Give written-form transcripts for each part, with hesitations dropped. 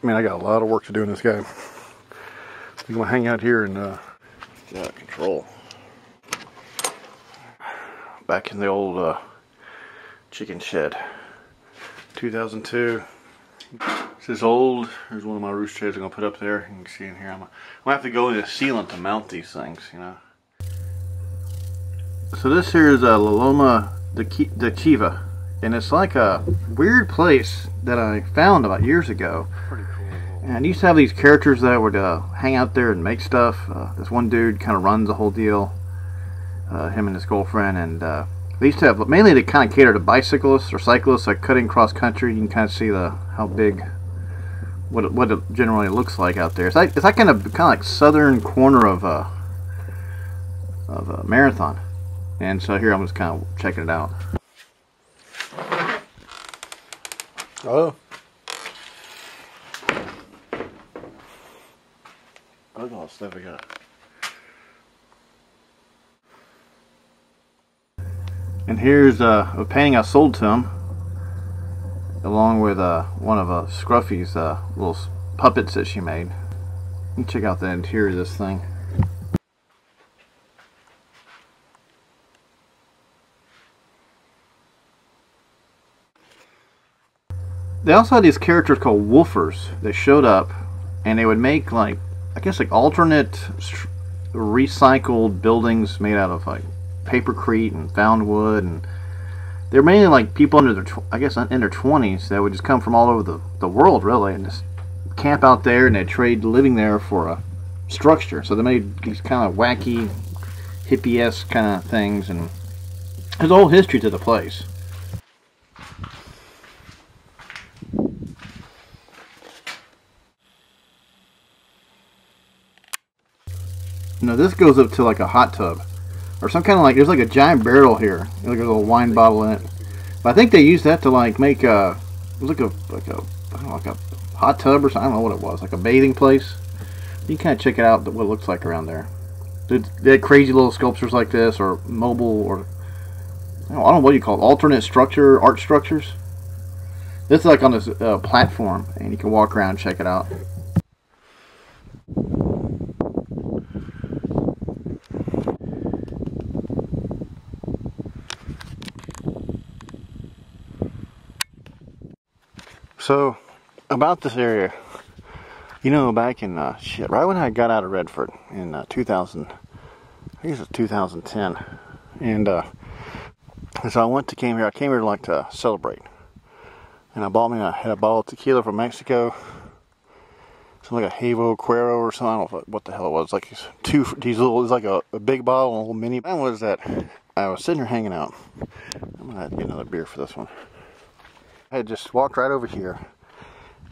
Man, I got a lot of work to do in this guy. I'm gonna hang out here and get out of control. Back in the old chicken shed. 2002. This is old. There's one of my roost sheds I'm gonna put up there. You can see in here. I'm gonna have to go into sealant to mount these things, you know. So this here is a LaLoma DeChiva, and it's like a weird place that I found about years ago. Pretty cool. And I used to have these characters that would hang out there and make stuff. This one dude kind of runs the whole deal. Him and his girlfriend, and they used to have mainly they kind of cater to bicyclists or cyclists, like cutting cross country. You can kind of see how big, what it generally looks like out there. It's like kind of like southern corner of a marathon. And so here I'm just kind of checking it out. Oh. Look at all the stuff we got. And here's a painting I sold to him, along with one of Scruffy's little puppets that she made. You can check out the interior of this thing. They also had these characters called woofers that showed up, and they would make like, I guess like alternate recycled buildings made out of like papercrete and found wood, and they're mainly like people under their, I guess in their 20s that would just come from all over the world really, and just camp out there, and they trade living there for a structure. So they made these kind of wacky hippie-esque kind of things, and there's a whole history to the place. You know, this goes up to like a hot tub, or some kind of like, there's like a giant barrel here, like a little wine bottle in it. But I think they used that to like make it was like a I don't know, like a hot tub or something. I don't know what it was, like a bathing place. You can kind of check it out, what it looks like around there. They had crazy little sculptures like this, or mobile, or I don't know what you call it, alternate art structures. This is like on this platform, and you can walk around and check it out. So, about this area, you know, back in, right when I got out of Redford in 2000, I guess it's 2010, and so I came here to like to celebrate, and I had a bottle of tequila from Mexico, something like a Havo Cuero or something, I don't know what the hell it was, like these little, it was like a big bottle and a little mini. That was that, I was sitting here hanging out. I'm gonna have to get another beer for this one. I had just walked right over here,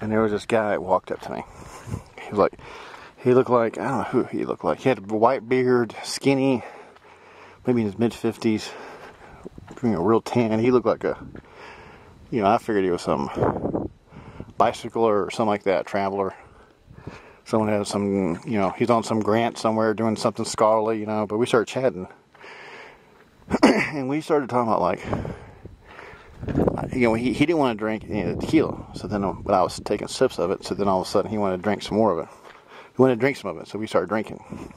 and there was this guy that walked up to me. He looked like, I don't know who he looked like. He had a white beard, skinny, maybe in his mid-50s, a real tan. He looked like I figured he was some bicycler or something like that, traveler. Someone had some, he's on some grant somewhere doing something scholarly, but we started chatting. And we started talking about like, he didn't want to drink any of the tequila. So then, but I was taking sips of it. So then all of a sudden, he wanted to drink some more of it. He wanted to drink some of it. So we started drinking.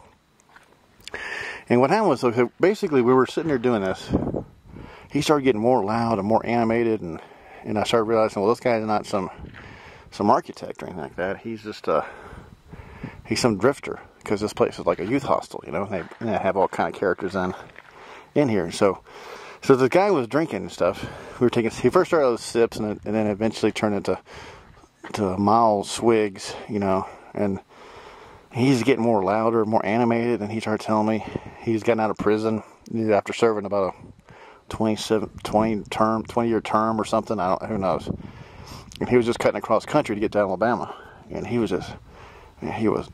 And what happened was, so basically, we were sitting there doing this. He started getting more loud and more animated, and I started realizing, well, this guy's not some architect or anything like that. He's just he's some drifter, because this place is like a youth hostel, And they have all kind of characters in here. So the guy was drinking and stuff. He first started with sips, and then eventually turned into mild swigs, and he's getting more louder, more animated, and he started telling me he's gotten out of prison after serving about a 20-year term or something. Who knows. And he was just cutting across country to get to Alabama, and he was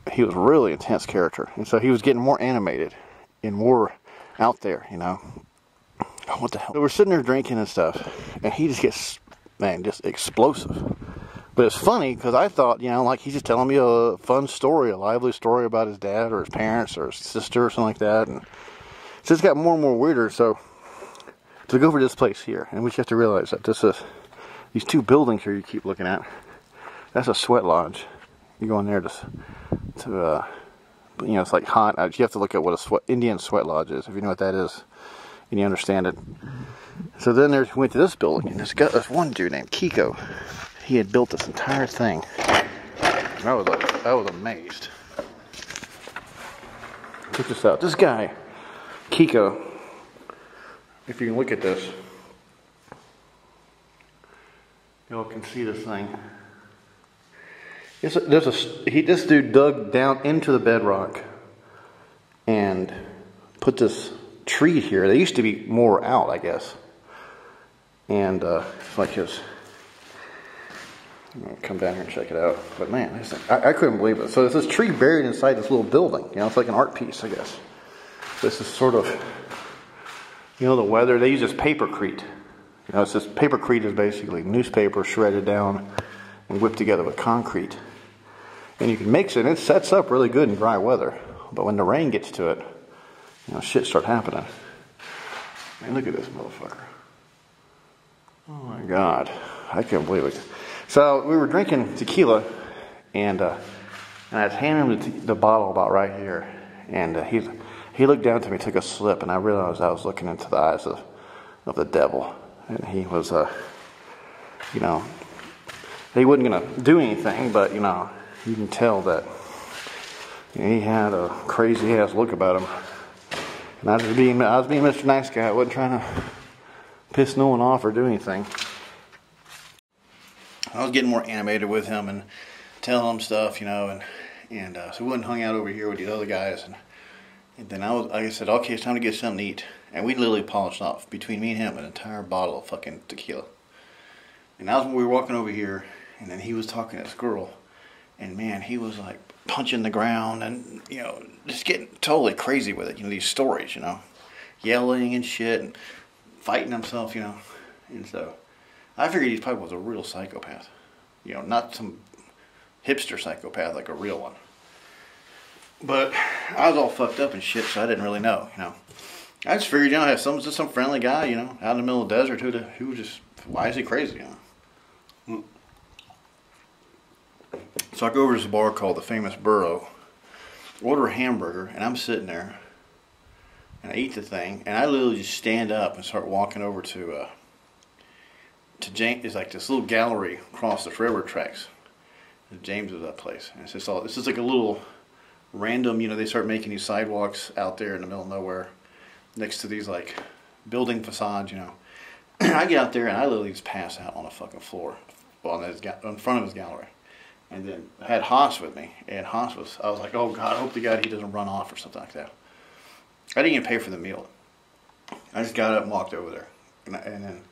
really intense character, and so he was getting more animated and more out there, What the hell? So we're sitting there drinking and stuff, and he just gets, just explosive. But it's funny, because I thought, like he's just telling me a fun story, a lively story about his dad or his parents or his sister or something like that. And it just got more and more weirder. So to go over this place here, and we have to realize that these two buildings here you keep looking at, That's a sweat lodge. You go in there to you know, it's like hot. You have to look at what a Indian sweat lodge is, if you know what that is, and you understand it. So then we went to this building, and this one dude named Kiko. He had built this entire thing. And I was amazed. Check this out. This guy, Kiko, if you can look at this, y'all can see this thing. This dude dug down into the bedrock and put this tree here. They used to be more out, I guess. And it's like his. I'm gonna come down here and check it out. But man, I couldn't believe it. So there's this tree buried inside this little building. You know, it's like an art piece, I guess. This is sort of, you know, the weather. They use this papercrete. You know, it's this papercrete is basically newspaper shredded down and whipped together with concrete. And you can mix it, and it sets up really good in dry weather. But when the rain gets to it, you know, shit start happening. Man, look at this motherfucker. Oh my God. I can't believe it. So we were drinking tequila, and I was handing him the bottle about right here. And he looked down to me, took a slip, and I realized I was looking into the eyes of the devil. And he was, you know, he wasn't going to do anything, but, you know, you can tell that, you know, he had a crazy ass look about him. And I was being Mr. Nice Guy. I wasn't trying to piss no one off or do anything. I was getting more animated with him and telling him stuff, you know, and so we went and hung out over here with these other guys. And then I said, okay, it's time to get something to eat. And we literally polished off, between me and him, an entire bottle of fucking tequila. And that was when we were walking over here, and then he was talking to this girl. And man, he was like punching the ground and, you know, just getting totally crazy with it. You know, these stories, you know, yelling and shit and fighting himself, you know. And so I figured he probably was a real psychopath. You know, not some hipster psychopath, like a real one. But I was all fucked up and shit, so I didn't really know, you know. I just figured, you know, just some friendly guy, you know, out in the middle of the desert who just, why is he crazy, you know? So I go over to this bar called the Famous Burro, order a hamburger, and I'm sitting there, and I eat the thing, and I literally just stand up and start walking over to James. It's like this little gallery across the railroad tracks. James is that place, and it's just all. This is like a little random. You know, they start making these sidewalks out there in the middle of nowhere, next to these like building facades. You know, I get out there and I literally just pass out on the fucking floor, in front of his gallery. And then I had Haas with me, and I was like, oh God, I hope to God he doesn't run off or something like that. I didn't even pay for the meal. I just got up and walked over there, and then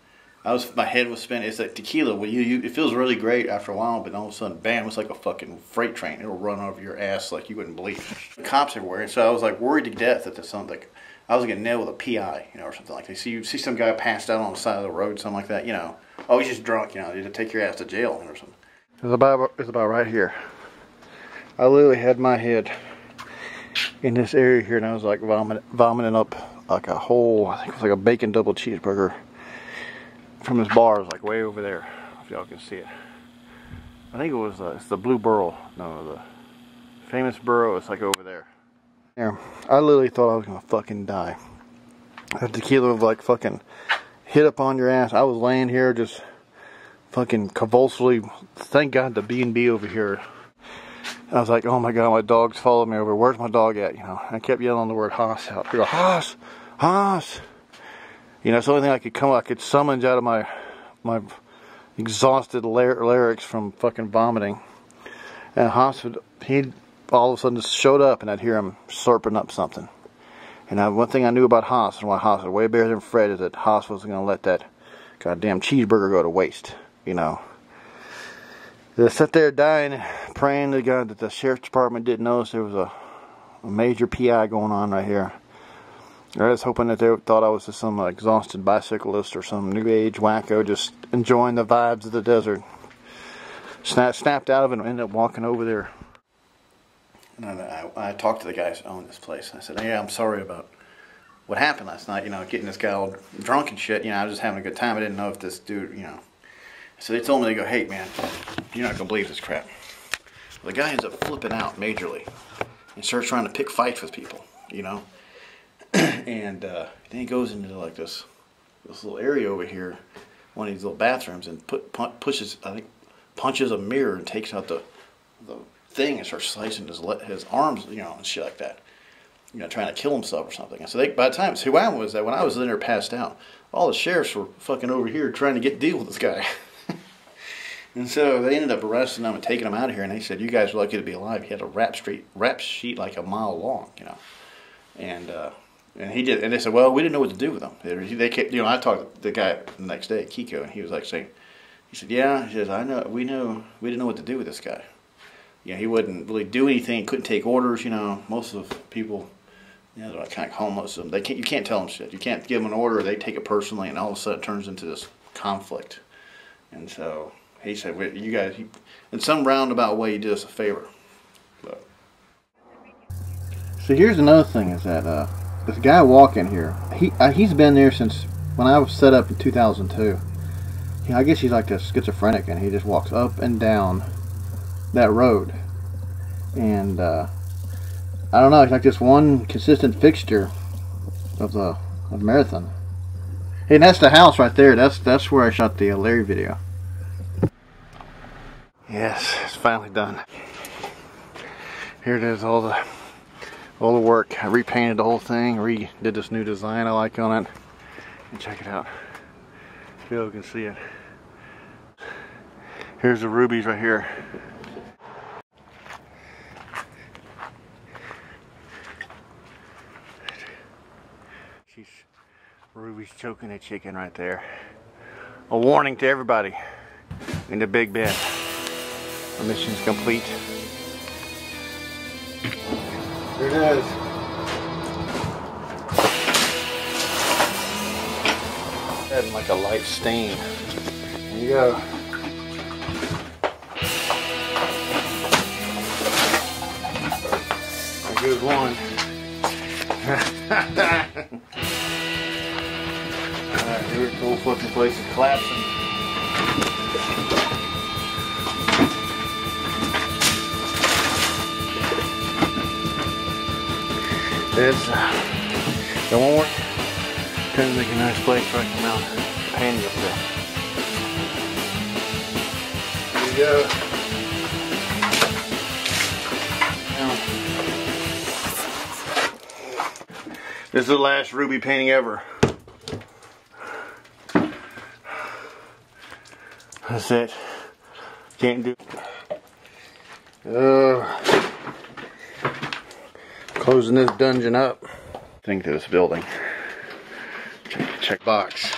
my head was spinning. It's like tequila. Well, it feels really great after a while, but all of a sudden, bam! It's like a fucking freight train. It'll run over your ass like you wouldn't believe. The cops everywhere, and so I was like worried to death that there's something like I was gonna nail with a PI, you know, or something like that. You see some guy passed out on the side of the road, something like that, you know. Oh, he's just drunk, you know. You'd take your ass to jail or something. It's about right here. I literally had my head in this area here, and I was like vomiting up like a whole, I think it was like a bacon double cheeseburger from this bar. It was like way over there, if y'all can see it. I think it was it's the Blue Burro. No, the Famous Burro. It's like over there. There. I literally thought I was gonna fucking die. The tequila was like fucking hit up on your ass. I was laying here just fucking convulsively. Thank God the B&B over here. I was like, oh my God, my dog's following me over. Where's my dog at? You know, I kept yelling the word Haas out. I go, Haas, Haas. You know, it's the only thing I could summon out of my exhausted lyrics from fucking vomiting. And Haas he all of a sudden just showed up, and I'd hear him slurping up something. And one thing I knew about Haas, and why Haas was way better than Fred, is that Haas wasn't going to let that goddamn cheeseburger go to waste. You know, they sat there dying, praying to God that the sheriff's department didn't notice there was a major PI going on right here. I was hoping that they thought I was just some exhausted bicyclist or some new age wacko just enjoying the vibes of the desert. Snapped out of it and ended up walking over there. And I talked to the guys who own this place. I said, "Yeah, I'm sorry about what happened last night. You know, getting this guy all drunk and shit. You know, I was just having a good time. I didn't know if this dude, you know." So they told me, they go, hey man, you're not gonna believe this crap. The guy ends up flipping out majorly and starts trying to pick fights with people, you know. And then he goes into like this little area over here, one of these little bathrooms, and pushes, I think, punches a mirror and takes out the thing and starts slicing his arms, you know, and shit like that. You know, trying to kill himself or something. And so by the time, see, what happened was that when I was in there passed out, all the sheriffs were fucking over here trying to deal with this guy. And so they ended up arresting him and taking him out of here. And they said, "You guys are lucky to be alive." He had a rap sheet like a mile long, you know. And he did. And they said, "Well, we didn't know what to do with him." They kept, you know, I talked to the guy the next day, Kiko, and he was like saying, he said, "Yeah," he says, we didn't know what to do with this guy. You know, he wouldn't really do anything. Couldn't take orders. You know, most of the people, you know, they're like kind of homeless. You can't tell them shit. You can't give them an order. They take it personally, and all of a sudden it turns into this conflict. And so he said, "You guys," in some roundabout way, he did us a favor. But. So here's another thing: is that this guy walking here, he's been there since when I was set up in 2002. I guess he's like a schizophrenic, and he just walks up and down that road, and I don't know, he's like this one consistent fixture of marathon. Hey, and that's the house right there. That's where I shot the Larry video. Yes, it's finally done. Here it is, all the work. I repainted the whole thing, redid this new design I like on it, and check it out. If you can see it. Here's the rubies right here. She's Ruby's choking a chicken right there. A warning to everybody in the Big Bend. The mission's complete. There it is. Having like a light stain. There you go. There goes one. Alright, here the whole fucking place is collapsing. It's that won't work. Trying to make a nice place where I can mount a painting up there. There you go. Now, this is the last ruby painting ever. That's it. Can't do it. Closing this dungeon up. Thing to this building. Check box.